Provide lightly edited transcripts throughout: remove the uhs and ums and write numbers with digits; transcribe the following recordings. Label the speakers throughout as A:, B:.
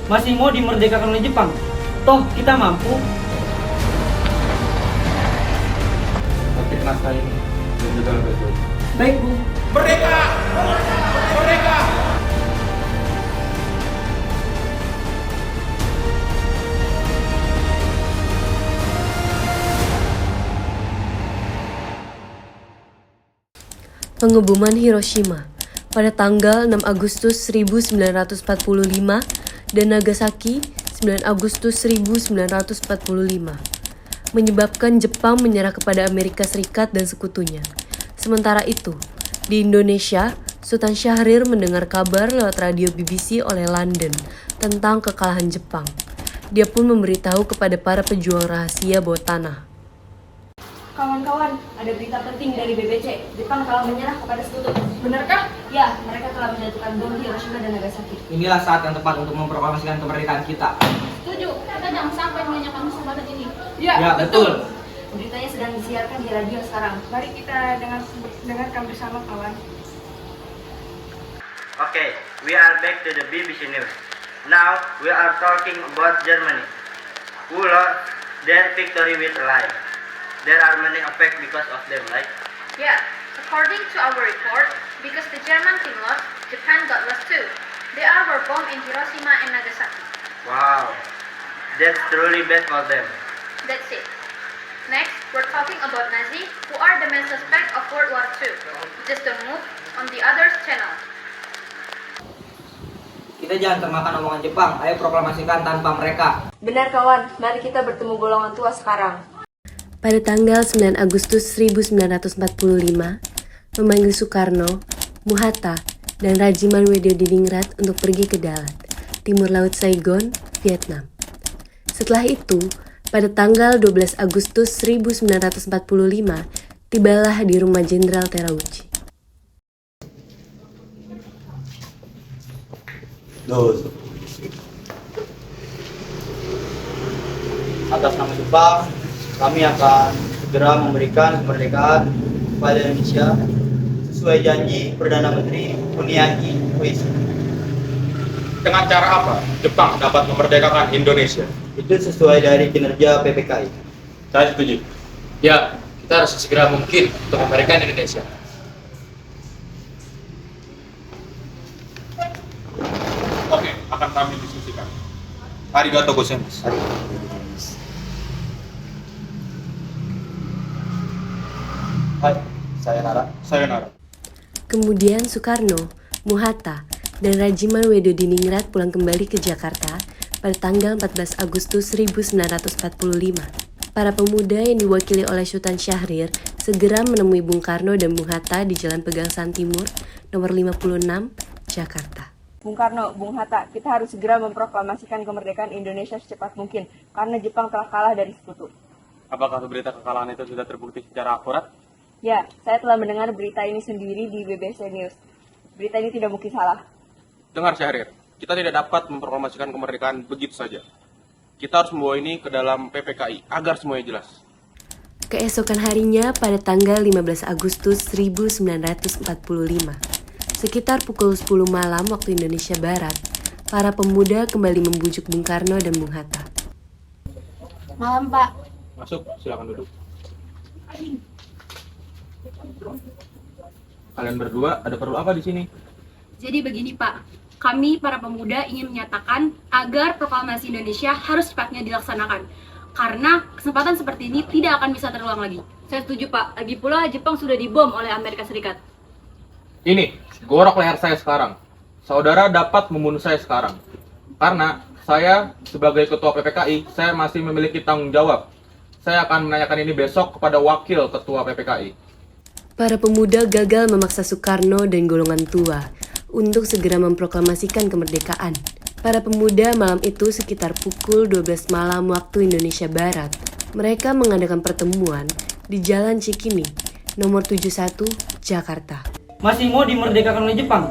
A: masih mau dimerdekakan oleh Jepang? Toh kita mampu.
B: Ketik naskah ini dan juga betul.
A: Baik, Bu.
C: Merdeka! Merdeka!
D: Pengeboman Hiroshima pada tanggal 6 Agustus 1945 dan Nagasaki 9 Agustus 1945 menyebabkan Jepang menyerah kepada Amerika Serikat dan sekutunya. Sementara itu, di Indonesia, Sultan Syahrir mendengar kabar lewat radio BBC oleh London tentang kekalahan Jepang. Dia pun memberitahu kepada para pejuang rahasia bawah tanah.
E: Kawan-kawan, ada berita penting dari BBC. Jepang telah menyerah kepada sekutu.
F: Benarkah?
E: Ya, mereka telah menjatuhkan bom Hiroshima dan Nagasaki.
A: Inilah saat yang tepat untuk memproklamasikan kemerdekaan kita.
F: Setuju. Kita jangan sampai menyanyikan musuh badan ini.
A: Ya, betul.
E: Beritanya sedang disiarkan di radio sekarang.
F: Mari kita dengarkan bersama, kawan.
G: Okay, we are back to the BBC News. Now we are talking about Germany, who lost their victory with a lie. There are many effects because of them, right?
H: Yeah, according to our report, because the German team lost, Japan got lost too. They were bombed in Hiroshima and Nagasaki.
G: Wow, that's truly bad for them.
H: That's it. Next, we're talking about Nazi, who are the main suspect of World War II. Just a move on the other channel.
A: Kita jangan termakan omongan Jepang. Ayo proklamasikan tanpa mereka.
E: Benar kawan, mari kita bertemu golongan tua sekarang.
D: Pada tanggal 9 Agustus 1945, memanggil Soekarno, Muhatta, dan Rajiman Weddiodiningrat untuk pergi ke Dalat, timur laut Saigon, Vietnam. Setelah itu, pada tanggal 12 Agustus 1945, tibalah di rumah Jenderal Terauchi.
I: Atas nama Jepang, kami akan segera memberikan kemerdekaan kepada Indonesia sesuai janji Perdana Menteri Kuniaki Koizumi.
C: Dengan cara apa Jepang dapat memerdekakan Indonesia?
I: Itu sesuai dari kinerja PPKI.
B: Saya setuju. Ya, kita harus segera mungkin untuk memerdekakan Indonesia.
C: Oke, akan kami diskusikan. Arigatou gozaimasu.
I: Hai, saya Nara.
C: Sayonara.
D: Kemudian Soekarno, Muhatta, dan Rajiman Weddiodiningrat pulang kembali ke Jakarta pada tanggal 14 Agustus 1945. Para pemuda yang diwakili oleh Sultan Syahrir segera menemui Bung Karno dan Bung Hatta di Jalan Pegangsaan Timur, nomor 56, Jakarta.
E: Bung Karno, Bung Hatta, kita harus segera memproklamasikan kemerdekaan Indonesia secepat mungkin karena Jepang telah kalah dari sekutu.
B: Apakah berita kekalahan itu sudah terbukti secara akurat?
E: Ya, saya telah mendengar berita ini sendiri di BBC News. Berita ini tidak mungkin salah.
C: Dengar Syahrir, kita tidak dapat memproklamasikan kemerdekaan begitu saja. Kita harus membawa ini ke dalam PPKI agar semuanya jelas.
D: Keesokan harinya pada tanggal 15 Agustus 1945, sekitar pukul 10 malam waktu Indonesia Barat, para pemuda kembali membujuk Bung Karno dan Bung Hatta.
F: Malam, Pak.
C: Masuk, silakan duduk. Kalian berdua ada perlu apa di sini?
J: Jadi begini Pak, kami para pemuda ingin menyatakan agar proklamasi Indonesia harus cepatnya dilaksanakan. Karena kesempatan seperti ini tidak akan bisa terulang lagi. Saya setuju Pak, lagi pula Jepang sudah dibom oleh Amerika Serikat.
C: Ini, gorok leher saya sekarang. Saudara dapat membunuh saya sekarang. Karena saya sebagai ketua PPKI, saya masih memiliki tanggung jawab. Saya akan menanyakan ini besok kepada wakil ketua PPKI.
D: Para pemuda gagal memaksa Soekarno dan golongan tua untuk segera memproklamasikan kemerdekaan. Para pemuda malam itu sekitar pukul 12 malam waktu Indonesia Barat. Mereka mengadakan pertemuan di Jalan Cikini, nomor 71, Jakarta.
A: Masih mau dimerdekakan oleh Jepang?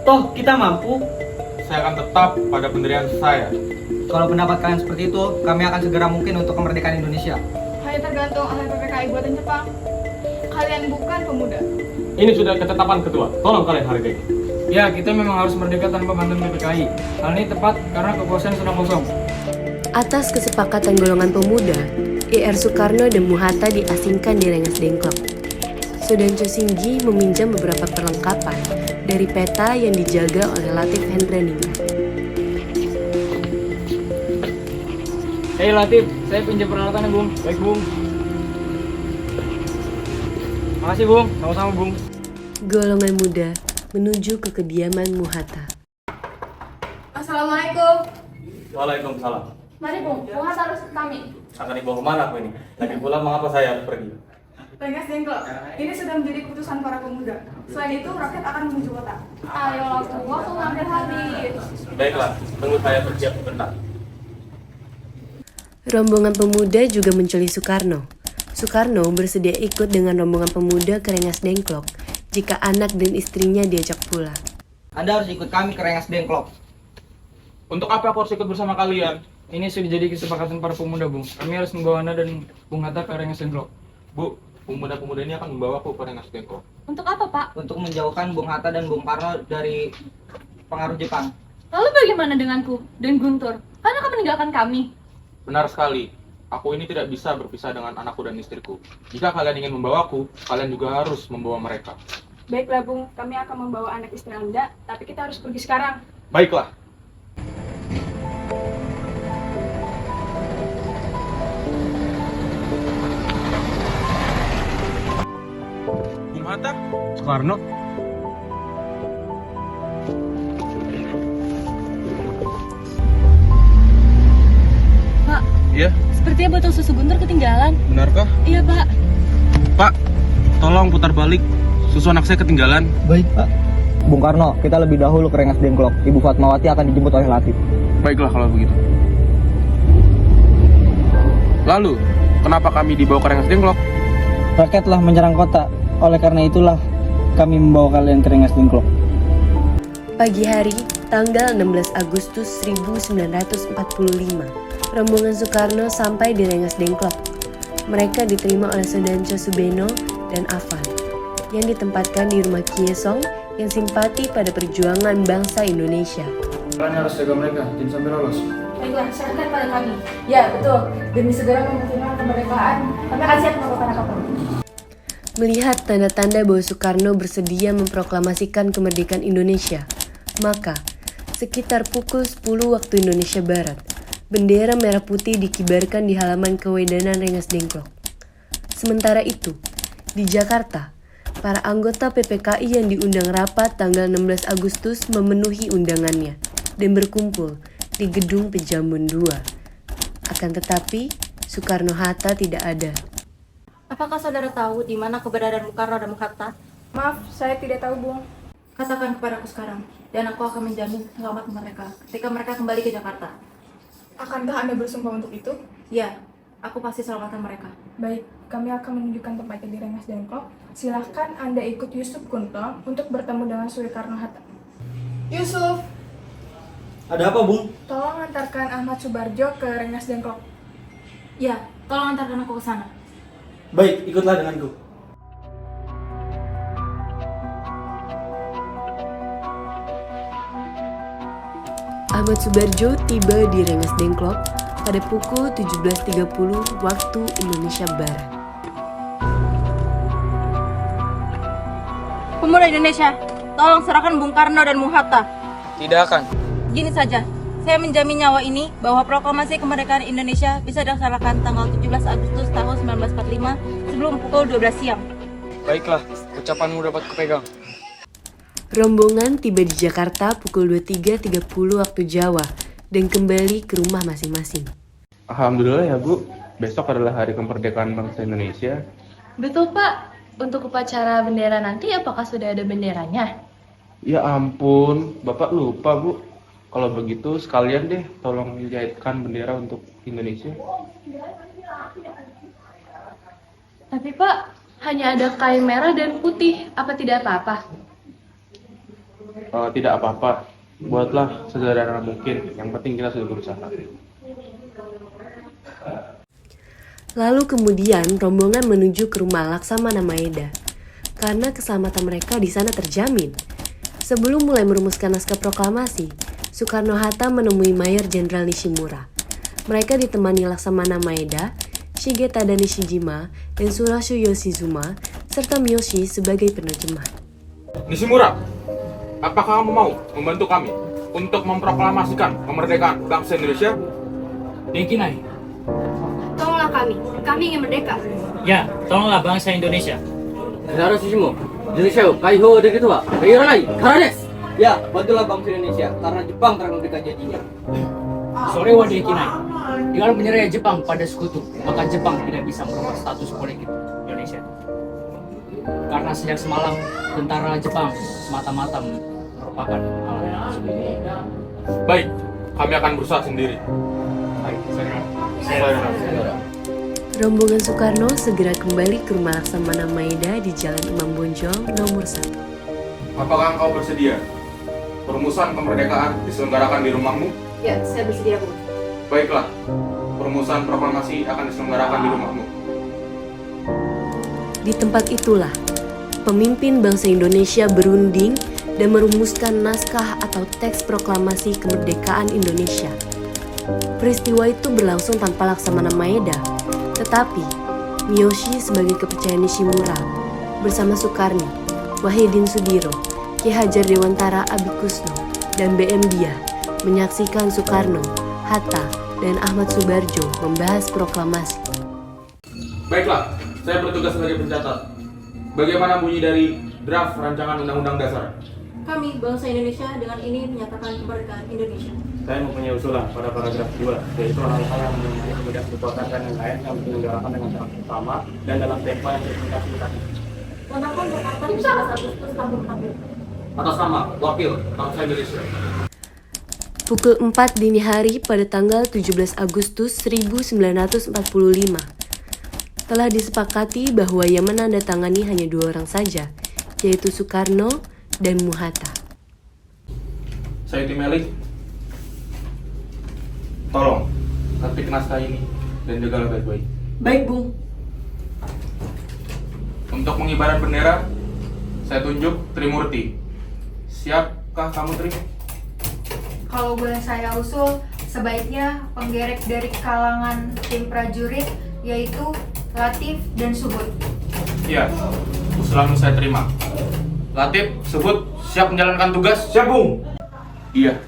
A: Toh kita mampu.
C: Saya akan tetap pada pendirian saya.
A: Kalau pendapat kalian seperti itu, kami akan segera mungkin untuk kemerdekaan Indonesia.
F: Hanya tergantung oleh PPKI buatan Jepang. Kalian bukan pemuda.
C: Ini sudah ketetapan ketua. Tolong kalian hargai.
K: Ya, kita memang harus merdeka tanpa bantuan PPKI. Hal ini tepat karena kekuasaan sedang kosong.
D: Atas kesepakatan golongan pemuda, Ir Soekarno dan Muhatta diasingkan di Rengas Dengklok. Sudancho Singgi meminjam beberapa perlengkapan dari peta yang dijaga oleh Latif Hendraningrat.
K: Hei Latif, saya pinjam peralatannya Bung. Baik Bung. Makasih Bung, sama-sama Bung.
D: Golongan muda menuju ke kediaman Muhatta.
F: Assalamualaikum.
C: Waalaikumsalam.
F: Mari Bung, Muhatta harus ke kami.
C: Akan dibawa kemana aku ini? Lagi pula mengapa saya harus pergi?
F: Rengas Dengklok, ini sudah menjadi keputusan para pemuda. Selain itu, rakyat akan menuju kota. Ayolah Bung, waktu hampir habis.
C: Baiklah, tunggu saya bersiap sebentar.
D: Rombongan pemuda juga menculik Soekarno. Soekarno bersedia ikut dengan rombongan pemuda ke Rengas Dengklok jika anak dan istrinya diajak pulang.
A: Anda harus ikut kami ke Rengas Dengklok.
C: Untuk apa aku harus ikut bersama kalian?
K: Ini sudah jadi kesepakatan para pemuda Bung. Kami harus membawa Anda dan Bung Hatta ke Rengas Dengklok.
C: Bu, pemuda-pemuda ini akan membawa aku ke Rengas Dengklok.
J: Untuk apa, Pak?
A: Untuk menjauhkan Bung Hatta dan Bung Karno dari pengaruh Jepang.
J: Lalu bagaimana denganku dan Guntur? Kan akan meninggalkan kami.
C: Benar sekali. Aku ini tidak bisa berpisah dengan anakku dan istriku. Jika kalian ingin membawaku, kalian juga harus membawa mereka.
F: Baiklah Bung, kami akan membawa anak istri Anda, tapi kita harus pergi sekarang.
C: Baiklah. Bung Hatta?
K: Soekarno?
J: Pak,
C: Iya,
J: sepertinya botol susu Guntur ketinggalan.
C: benarkah?
J: Iya, Pak.
C: Pak, tolong putar balik. Susu anak saya ketinggalan.
A: Baik, Pak. Bung Karno, kita lebih dahulu ke Rengas Dengklok. Ibu Fatmawati akan dijemput oleh Latif.
C: Baiklah kalau begitu. Lalu, kenapa kami dibawa ke Rengas Dengklok?
A: Rakyat telah menyerang kota. Oleh karena itulah kami membawa kalian ke Rengas Dengklok.
D: Pagi hari, tanggal 16 Agustus 1945, rombongan Soekarno sampai di Rengas Dengklok. Mereka diterima oleh Sudancho Subeno dan Afan, yang ditempatkan di rumah Kiesong yang simpati pada perjuangan bangsa Indonesia.
K: Kalian harus jaga mereka, jangan sampai lolos.
F: Baiklah, serahkan pada kami. Ya, betul. Demi segera mempertimbangkan kemerdekaan, kami akan siap melakukan apapun.
D: Melihat tanda-tanda bahwa Soekarno bersedia memproklamasikan kemerdekaan Indonesia, maka sekitar pukul 10 waktu Indonesia Barat, bendera merah putih dikibarkan di halaman Kewedanan Rengas Dengklok. Sementara itu, di Jakarta, para anggota PPKI yang diundang rapat tanggal 16 Agustus memenuhi undangannya dan berkumpul di Gedung Pejambon II. Akan tetapi, Soekarno-Hatta tidak ada.
J: Apakah saudara tahu di mana keberadaan Bung Karno dan Bung Hatta?
F: Maaf, saya tidak tahu Bung.
J: Katakan kepadaku sekarang, dan aku akan menjamin selamat mereka ketika mereka kembali ke Jakarta.
F: Akankah Anda bersumpah untuk itu?
J: Ya, aku pasti selamatkan mereka.
F: Baik, kami akan menunjukkan tempatnya di Rengas Dengklok. Silahkan Anda ikut Yusuf Kunto untuk bertemu dengan Soekarno-Hatta. Yusuf,
I: Ada apa, Bung?
F: tolong antarkan Ahmad Subarjo ke Rengas Dengklok.
J: Ya, tolong antarkan aku ke sana.
I: Baik, ikutlah denganku.
D: Ahmad Subarjo tiba di Rengas Dengklok pada pukul 17.30 waktu Indonesia Barat.
J: Pemuda Indonesia, tolong serahkan Bung Karno dan Bung Hatta.
K: Tidak akan.
J: Gini saja, saya menjamin nyawa ini bahwa proklamasi kemerdekaan Indonesia bisa dilaksanakan tanggal 17 Agustus tahun 1945 sebelum pukul 12 siang.
K: Baiklah, ucapanmu dapat kupegang.
D: Rombongan tiba di Jakarta pukul 23.30 waktu Jawa dan kembali ke rumah masing-masing.
C: Alhamdulillah ya Bu, besok adalah hari kemerdekaan bangsa Indonesia.
L: Betul Pak, untuk upacara bendera nanti apakah sudah ada benderanya?
C: Ya ampun, Bapak lupa Bu. Kalau begitu sekalian deh tolong jahitkan bendera untuk Indonesia.
L: Tapi Pak, hanya ada kain merah dan putih, apa tidak apa-apa?
C: Tidak apa-apa, buatlah sesederhana mungkin. Yang penting kita sudah berusaha.
D: Lalu kemudian rombongan menuju ke rumah Laksamana Maeda karena keselamatan mereka di sana terjamin. Sebelum mulai merumuskan naskah proklamasi, Soekarno-Hatta menemui Mayor Jenderal Nishimura. Mereka ditemani Laksamana Maeda, Shigetada Nishijima, dan Surashu Yoshizuma, serta Miyoshi sebagai penerjemah.
C: Nishimura, apakah kamu mau membantu kami untuk memproklamasikan kemerdekaan bangsa Indonesia?
M: Kinai.
J: Tolonglah kami ingin merdeka.
M: Ya, tolonglah bangsa Indonesia.
A: Ya, bantulah bangsa Indonesia karena Jepang telah memberikan janjinya.
M: Sore Wade Kinai. Dengan menyerahnya Jepang pada sekutu, maka Jepang tidak bisa merubah status politik Indonesia. Karena sejak semalam, tentara Jepang semata-mata merupakan hal yang
C: Baik, kami akan berusaha sendiri.
M: baik.
D: Rombongan Soekarno segera kembali ke rumah Laksamana Maeda di Jalan Imam Bonjol nomor 1.
C: Apakah engkau bersedia? Perumusan kemerdekaan diselenggarakan di rumahmu?
J: Ya, saya bersedia, Bu.
C: Baiklah, perumusan proklamasi akan diselenggarakan di rumahmu.
D: Di tempat itulah, pemimpin bangsa Indonesia berunding dan merumuskan naskah atau teks proklamasi kemerdekaan Indonesia. Peristiwa itu berlangsung tanpa Laksamana Maeda, tetapi Miyoshi sebagai kepercayaan Nishimura bersama Soekarno, Wahidin Sudiro, Ki Hajar Dewantara Abikusno, dan BM Dia menyaksikan Soekarno, Hatta, dan Ahmad Subarjo membahas proklamasi.
C: Baiklah, saya bertugas sebagai pencatat. Bagaimana bunyi dari draft rancangan Undang-Undang Dasar?
J: Kami, bangsa Indonesia, dengan ini menyatakan kemerdekaan Indonesia.
K: Saya mempunyai usulan pada paragraf 2, yaitu hal-hal yang memiliki perbedaan kekuatan dan yang lain yang diselenggarakan dengan cara pertama dan dalam tempo yang singkat-singkat.
J: Menakon Jakarta 17 Agustus tahun kami.
C: Atas nama Wakil Bangsa Indonesia.
D: Pukul 4 dini hari pada tanggal 17 Agustus 1945. Telah disepakati bahwa yang menandatangani hanya 2 orang saja, yaitu Soekarno dan Muhatta.
C: Saya Timeli. Tolong, ketik naskah ini dan jagalah baik-baik.
J: Baik, Bu.
C: Untuk pengibaran bendera, saya tunjuk Trimurti. Siapkah kamu, Tri?
F: Kalau boleh saya usul, sebaiknya penggerek dari kalangan tim prajurit, yaitu Latif dan Subut.
C: Iya, usulanmu saya terima. Latif, Subut, siap menjalankan tugas? Siap, Bung. Iya.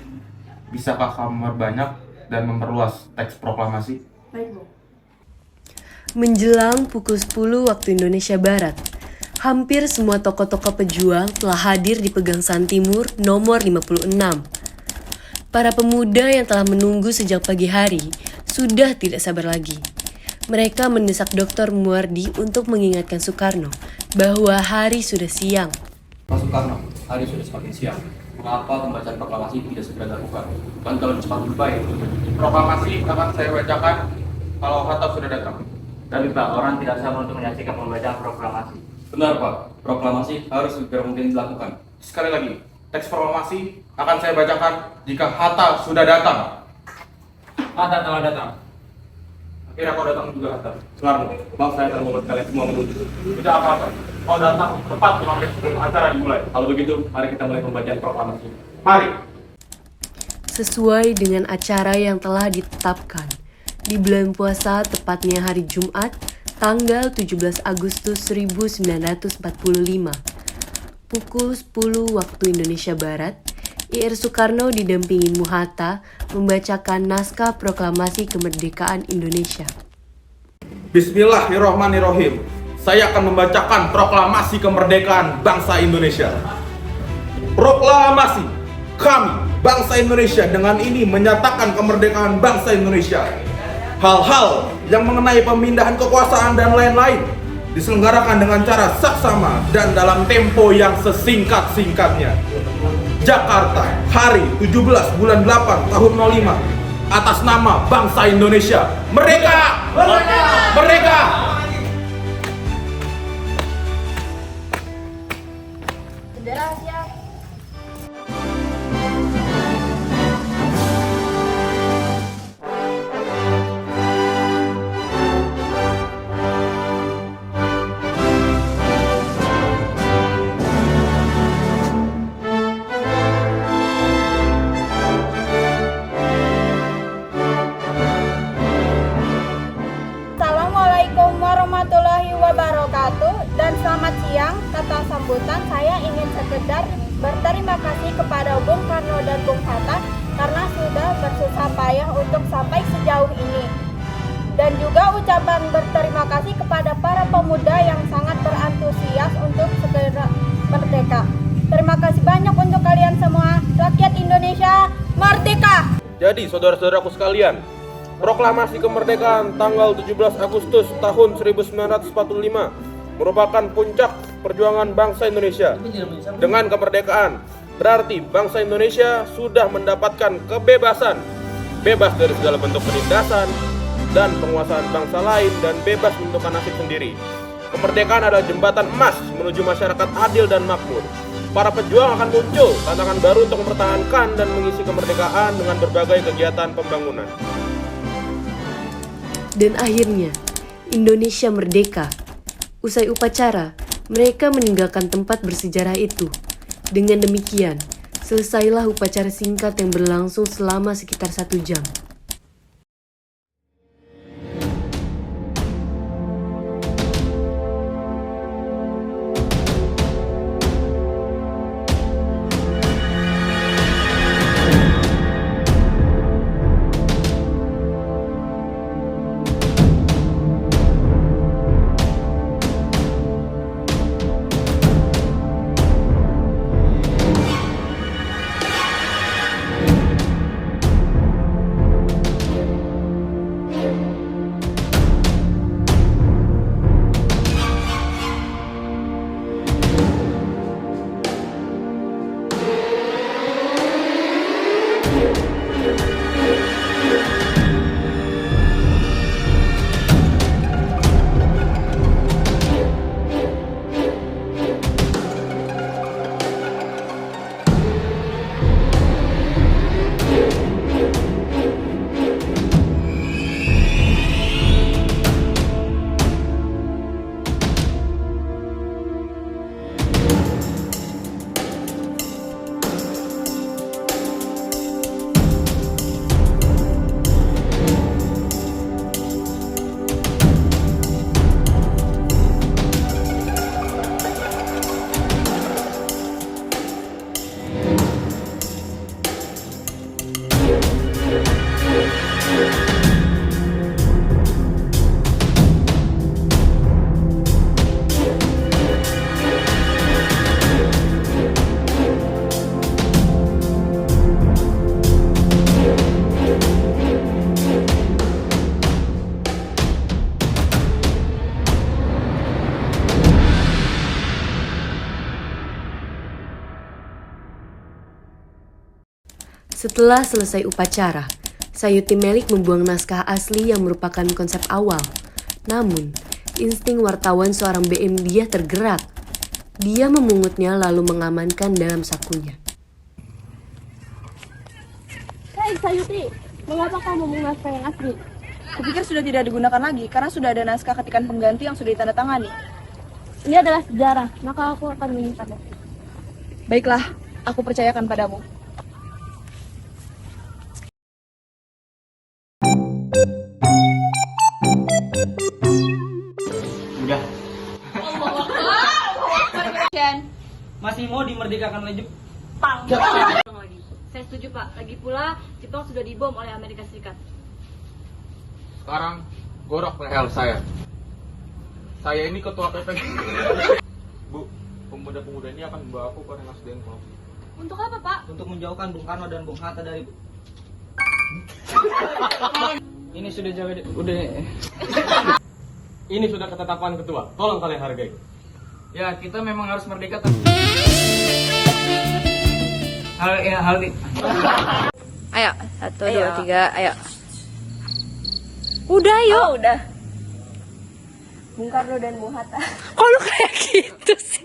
C: Bisakah kamu memperbanyak dan memperluas teks proklamasi?
J: Baik, Bu.
D: Menjelang pukul 10 waktu Indonesia Barat, hampir semua tokoh-tokoh pejuang telah hadir di Pegangsaan Timur nomor 56. Para pemuda yang telah menunggu sejak pagi hari sudah tidak sabar lagi. Mereka mendesak Dr. Muardi untuk mengingatkan Soekarno bahwa hari sudah siang.
B: Pak Soekarno, hari sudah semakin siang. Mengapa pembacaan proklamasi tidak segera dilakukan? Kan kalau cepat lebih baik.
C: Proklamasi akan saya bacakan kalau Hatta sudah datang.
K: Tapi Pak, orang tidak sabar untuk menyaksikan pembacaan proklamasi.
B: Benar Pak, proklamasi harus segera mungkin dilakukan.
C: Sekali lagi, teks proklamasi akan saya bacakan jika Hatta sudah datang.
K: Hatta telah datang.
C: Akhirnya kau datang juga, Hatta.
K: Soekarno, maaf saya telah membuat kalian semua menunggu.
C: Tidak apa-apa, kau datang tepat 5 menit sebelum acara dimulai.
K: Kalau begitu, mari kita mulai pembacaan proklamasi.
C: Mari.
D: Sesuai dengan acara yang telah ditetapkan, di bulan puasa tepatnya hari Jumat, tanggal 17 Agustus 1945, pukul 10 waktu Indonesia Barat, Ir Soekarno didampingi Muhatta membacakan naskah proklamasi kemerdekaan Indonesia.
C: Bismillahirrahmanirrahim. Saya akan membacakan proklamasi kemerdekaan bangsa Indonesia. Proklamasi. Kami, bangsa Indonesia, dengan ini menyatakan kemerdekaan bangsa Indonesia. Hal-hal yang mengenai pemindahan kekuasaan dan lain-lain diselenggarakan dengan cara saksama dan dalam tempo yang sesingkat-singkatnya. Jakarta, hari 17 bulan 8 tahun 05, atas nama bangsa Indonesia. Merdeka! Merdeka! Merdeka!
J: Bendera siap.
N: berterima kasih kepada Bung Karno dan Bung Hatta karena sudah bersusah payah untuk sampai sejauh ini. Dan juga ucapan berterima kasih kepada para pemuda yang sangat berantusias untuk segera merdeka. Terima kasih banyak untuk kalian semua. Rakyat Indonesia merdeka!
C: Jadi saudara-saudaraku sekalian, proklamasi kemerdekaan tanggal 17 Agustus tahun 1945 merupakan puncak perjuangan bangsa Indonesia. Dengan kemerdekaan, berarti bangsa Indonesia sudah mendapatkan kebebasan, bebas dari segala bentuk penindasan dan penguasaan bangsa lain, dan bebas menentukan nasib sendiri. Kemerdekaan adalah jembatan emas menuju masyarakat adil dan makmur. Para pejuang akan muncul tantangan baru untuk mempertahankan dan mengisi kemerdekaan dengan berbagai kegiatan pembangunan.
D: Dan akhirnya, Indonesia merdeka. Usai upacara, mereka meninggalkan tempat bersejarah itu. Dengan demikian, selesailah upacara singkat yang berlangsung selama sekitar 1 jam. Setelah selesai upacara, Sayuti Melik membuang naskah asli yang merupakan konsep awal. Namun, insting wartawan seorang BM dia tergerak. Dia memungutnya lalu mengamankan dalam sakunya.
N: Hei Sayuti, mengapa kamu membuang naskah yang asli?
E: Kupikir sudah tidak digunakan lagi karena sudah ada naskah ketikan pengganti yang sudah ditandatangani.
N: Ini adalah sejarah, maka aku akan menyimpannya.
E: Baiklah, aku percayakan padamu.
A: Udah.
J: Masih
A: mau dimerdekakan oleh Jepang?
J: Saya setuju Pak. Lagi pula Jepang sudah dibom oleh Amerika Serikat.
C: Sekarang gorok leher saya. Saya ini ketua PPK. Bu, pemuda-pemuda ini akan membawa aku ke Rengas Dengklok.
J: Untuk apa Pak?
A: Untuk menjauhkan Bung Karno dan Bung Hatta dari ini sudah
C: Ini sudah ketetapan ketua. Tolong kalian hargai.
A: Ya, kita memang harus merdeka.
J: Ayo, 1, 2, 3, ayo. Udah yuk.
E: Oh, udah. Bung Karno dan Bung Hatta.
J: Kok lu kayak gitu sih?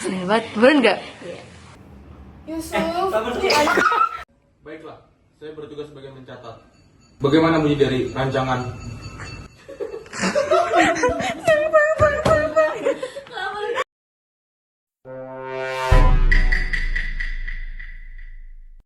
J: Hebat, bener nggak?
F: Yusuf.
C: Baiklah, saya bertugas sebagai mencatat. Bagaimana bunyi dari rancangan?